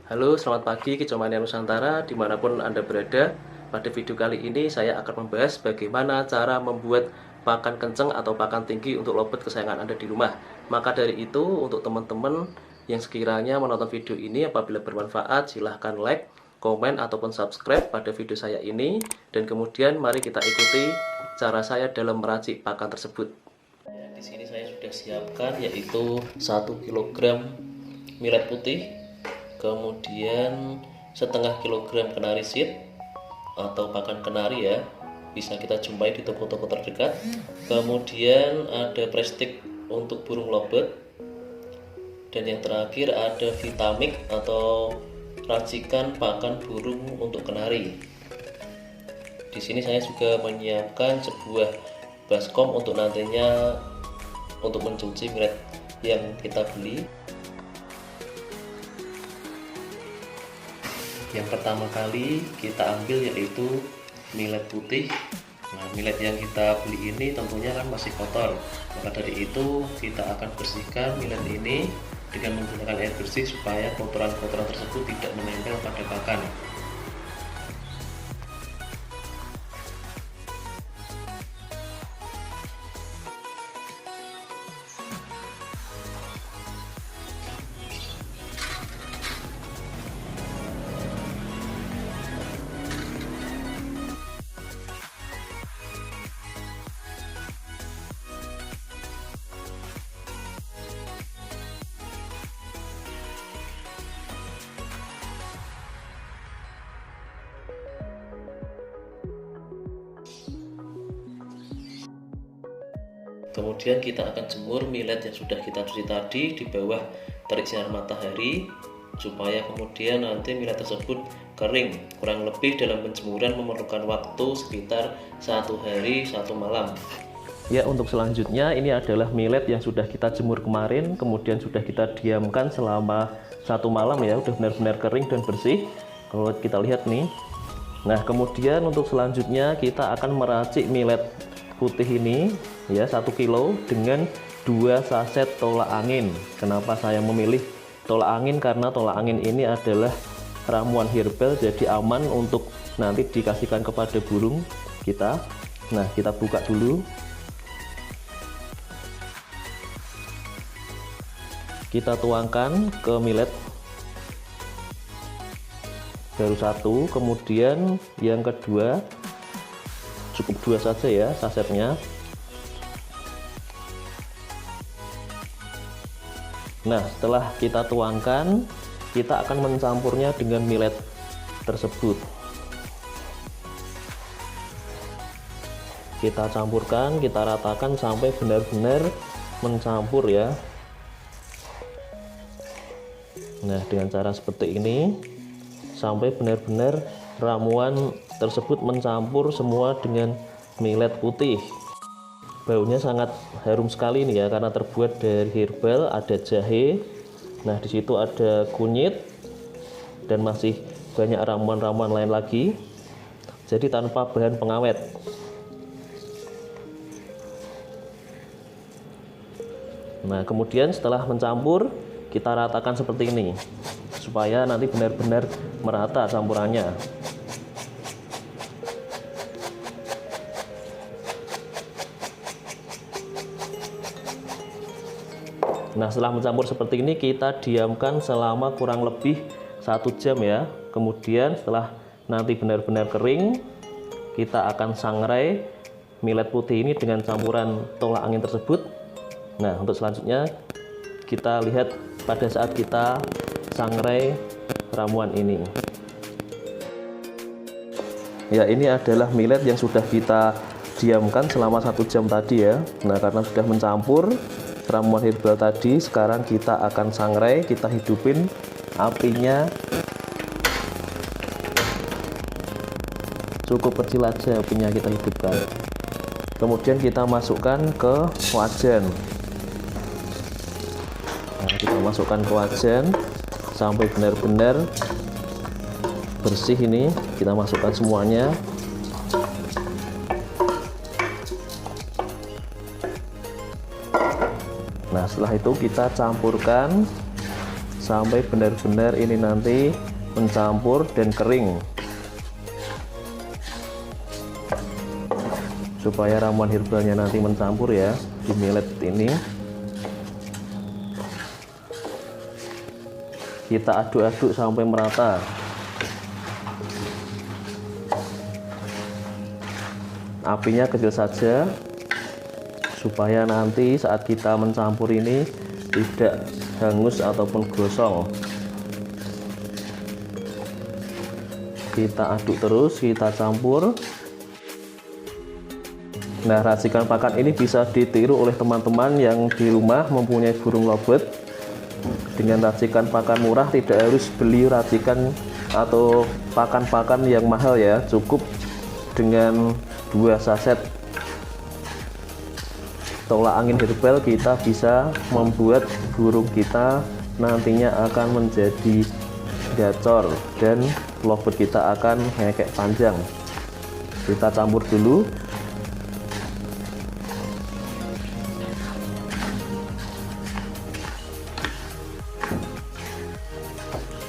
Halo, selamat pagi Kicomania Nusantara dimanapun Anda berada. Pada video kali ini saya akan membahas bagaimana cara membuat pakan kenceng atau pakan tinggi untuk lobet kesayangan Anda di rumah. Maka dari itu, untuk teman-teman yang sekiranya menonton video ini, apabila bermanfaat silahkan like, komen, ataupun subscribe pada video saya ini. Dan kemudian mari kita ikuti cara saya dalam meracik pakan tersebut. Di sini saya sudah siapkan yaitu 1 kg millet putih, kemudian setengah kilogram kenari seed atau pakan kenari ya, bisa kita jumpai di toko-toko terdekat. Kemudian ada plastik untuk burung lobet, dan yang terakhir ada vitamik atau racikan pakan burung untuk kenari. Di sini saya juga menyiapkan sebuah baskom untuk nantinya untuk mencuci millet yang kita beli. Yang pertama kali kita ambil yaitu millet putih. Nah, millet yang kita beli ini tentunya kan masih kotor. Maka dari itu kita akan bersihkan millet ini dengan menggunakan air bersih supaya kotoran-kotoran tersebut tidak menempel pada pakan. Kemudian kita akan jemur millet yang sudah kita cuci tadi di bawah terik sinar matahari, supaya kemudian nanti millet tersebut kering. Kurang lebih dalam penjemuran memerlukan waktu sekitar 1 hari 1 malam. Ya, untuk selanjutnya ini adalah millet yang sudah kita jemur kemarin, kemudian sudah kita diamkan selama 1 malam ya, udah benar-benar kering dan bersih. Kalau kita lihat nih. Nah, kemudian untuk selanjutnya kita akan meracik millet putih ini ya, 1 kilo dengan 2 saset tolak angin. Kenapa saya memilih tolak angin? Karena tolak angin ini adalah ramuan herbal, jadi aman untuk nanti dikasihkan kepada burung kita. Nah, kita buka dulu. Kita tuangkan ke millet baru 1, kemudian yang kedua cukup 2 saja ya sasetnya. Nah, setelah kita tuangkan, kita akan mencampurnya dengan millet tersebut. Kita campurkan, kita ratakan sampai benar-benar mencampur ya. Nah, dengan cara seperti ini sampai benar-benar ramuan tersebut mencampur semua dengan millet putih. Baunya sangat harum sekali nih ya, karena terbuat dari herbal, ada jahe. Nah, di situ ada kunyit dan masih banyak ramuan-ramuan lain lagi. Jadi tanpa bahan pengawet. Nah, kemudian setelah mencampur, kita ratakan seperti ini supaya nanti benar-benar merata campurannya. Nah, setelah mencampur seperti ini kita diamkan selama kurang lebih 1 jam ya. Kemudian setelah nanti benar-benar kering, kita akan sangrai millet putih ini dengan campuran tolak angin tersebut. Nah, untuk selanjutnya kita lihat pada saat kita sangrai ramuan ini. Ya, ini adalah millet yang sudah kita diamkan selama 1 jam tadi ya. Nah, karena sudah mencampur ramuan herbal tadi, sekarang kita akan sangrai, kita hidupin apinya cukup kecil aja, apinya kita hidupkan. Kemudian kita masukkan ke wajan. Nah, kita masukkan ke wajan sampai benar-benar bersih. Ini kita masukkan semuanya. Nah, setelah itu kita campurkan sampai benar-benar ini nanti mencampur dan kering, supaya ramuan herbalnya nanti mencampur ya di millet ini. Kita aduk-aduk sampai merata. Apinya kecil saja supaya nanti saat kita mencampur ini tidak hangus ataupun gosong. Kita aduk terus, kita campur. Nah, racikan pakan ini bisa ditiru oleh teman-teman yang di rumah mempunyai burung lobet. Dengan racikan pakan murah, tidak harus beli racikan atau pakan-pakan yang mahal ya, cukup dengan 2 saset tolak angin herbal kita bisa membuat burung kita nantinya akan menjadi gacor dan lobet kita akan ngekek panjang. Kita campur dulu.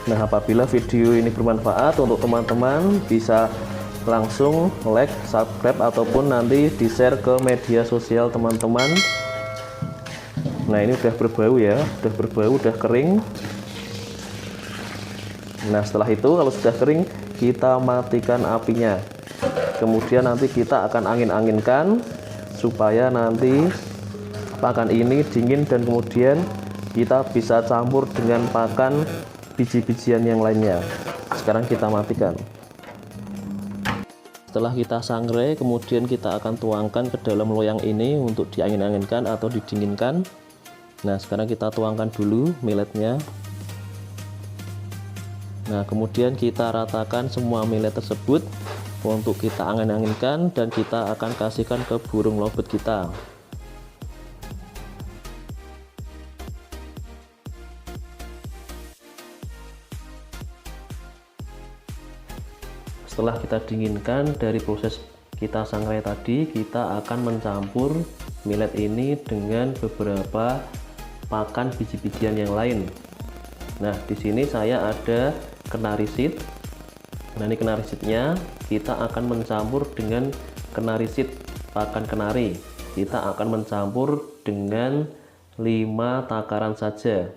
Nah, apabila video ini bermanfaat untuk teman-teman, bisa langsung like, subscribe, ataupun nanti di-share ke media sosial teman-teman. Nah, ini udah berbau ya, udah berbau, udah kering. Nah, setelah itu kalau sudah kering, kita matikan apinya. Kemudian nanti kita akan angin-anginkan supaya nanti pakan ini dingin dan kemudian kita bisa campur dengan pakan biji-bijian yang lainnya. Sekarang kita matikan. Setelah kita sangrai, kemudian kita akan tuangkan ke dalam loyang ini untuk diangin-anginkan atau didinginkan. Nah, sekarang kita tuangkan dulu milletnya. Nah, kemudian kita ratakan semua millet tersebut untuk kita angin-anginkan dan kita akan kasihkan ke burung lobet kita. Setelah kita dinginkan dari proses kita sangrai tadi, kita akan mencampur millet ini dengan beberapa pakan biji-bijian yang lain. Nah, di sini saya ada kenari seed. Nah, ini kenari seednya kita akan mencampur dengan kenari seed pakan kenari. Kita akan mencampur dengan 5 takaran saja.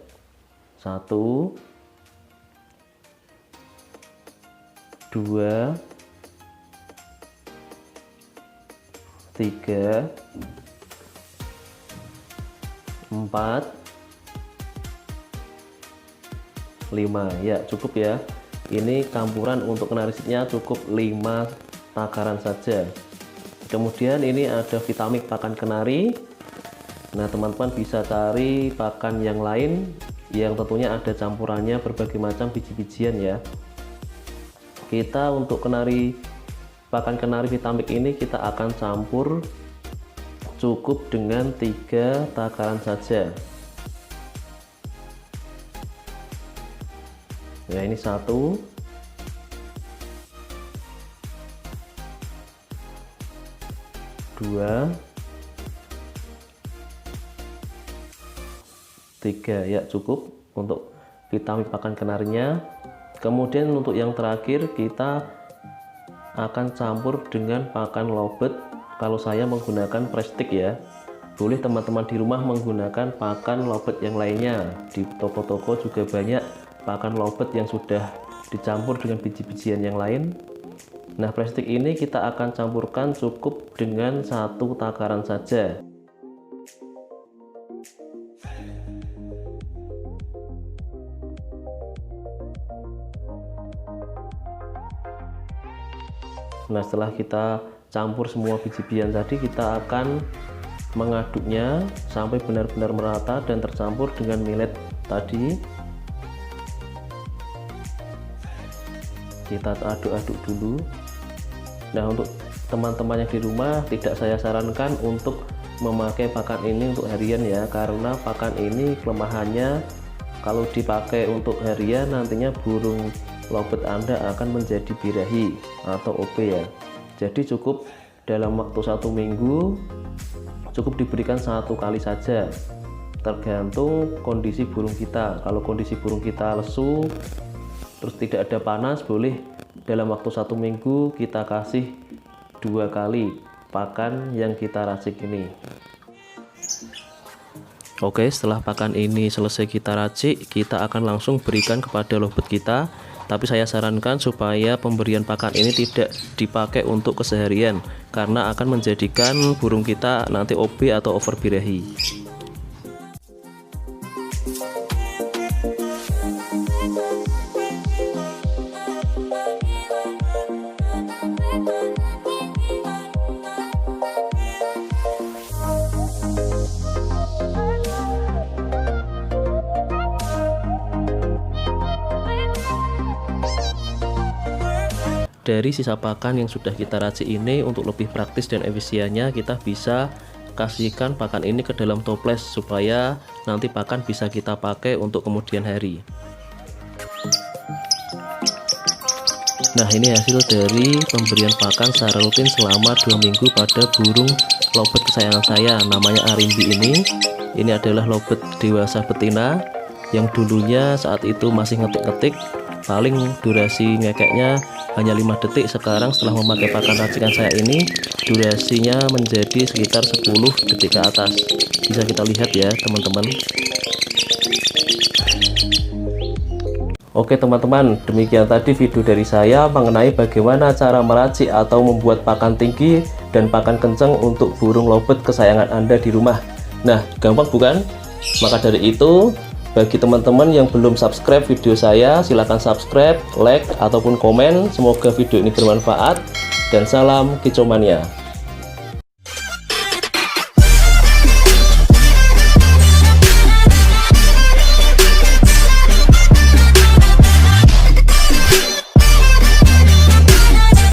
1, 2, 3, 4, 5. Ya, cukup ya. Ini campuran untuk kenari seednya cukup 5 takaran saja. Kemudian ini ada vitamin pakan kenari. Nah, teman-teman bisa cari pakan yang lain yang tentunya ada campurannya berbagai macam biji-bijian ya. Kita untuk pakan kenari vitamin ini kita akan campur cukup dengan 3 takaran saja. Ya, ini 1, 2, 3. Ya, cukup untuk vitamin pakan kenarinya. Kemudian untuk yang terakhir kita akan campur dengan pakan lobet. Kalau saya menggunakan plastik ya, boleh teman-teman di rumah menggunakan pakan lobet yang lainnya. Di toko-toko juga banyak pakan lobet yang sudah dicampur dengan biji-bijian yang lain. Nah, plastik ini kita akan campurkan cukup dengan 1 takaran saja. Nah, setelah kita campur semua biji-bijian tadi, kita akan mengaduknya sampai benar-benar merata dan tercampur dengan millet tadi. Kita aduk-aduk dulu. Nah, untuk teman-teman yang di rumah, tidak saya sarankan untuk memakai pakan ini untuk harian ya, karena pakan ini kelemahannya kalau dipakai untuk harian nantinya burung lobet Anda akan menjadi birahi atau OP ya. Jadi cukup dalam waktu 1 minggu cukup diberikan 1 kali saja. tergantung kondisi burung kita. Kalau kondisi burung kita lesu terus tidak ada panas, boleh dalam waktu 1 minggu kita kasih 2 kali pakan yang kita racik ini. Oke, setelah pakan ini selesai kita racik, kita akan langsung berikan kepada lovebird kita. Tapi saya sarankan supaya pemberian pakan ini tidak dipakai untuk keseharian, karena akan menjadikan burung kita nanti OB atau overbirahi. Dari sisa pakan yang sudah kita racik ini, untuk lebih praktis dan efisiennya kita bisa kasihkan pakan ini ke dalam toples supaya nanti pakan bisa kita pakai untuk kemudian hari. Nah, ini hasil dari pemberian pakan secara rutin selama 2 minggu pada burung lovebird kesayangan saya, namanya Arimbi ini. Ini adalah lovebird dewasa betina yang dulunya saat itu masih ngetik-ngetik, paling durasi ngekeknya hanya 5 detik. Sekarang setelah memakai pakan racikan saya ini, durasinya menjadi sekitar 10 detik ke atas. Bisa kita lihat ya teman-teman. Oke teman-teman, demikian tadi video dari saya mengenai bagaimana cara meracik atau membuat pakan tinggi dan pakan kencang untuk burung lovebird kesayangan Anda di rumah. Nah, gampang bukan? Maka dari itu, bagi teman-teman yang belum subscribe video saya, silahkan subscribe, like, ataupun komen. Semoga video ini bermanfaat, dan salam kicau mania.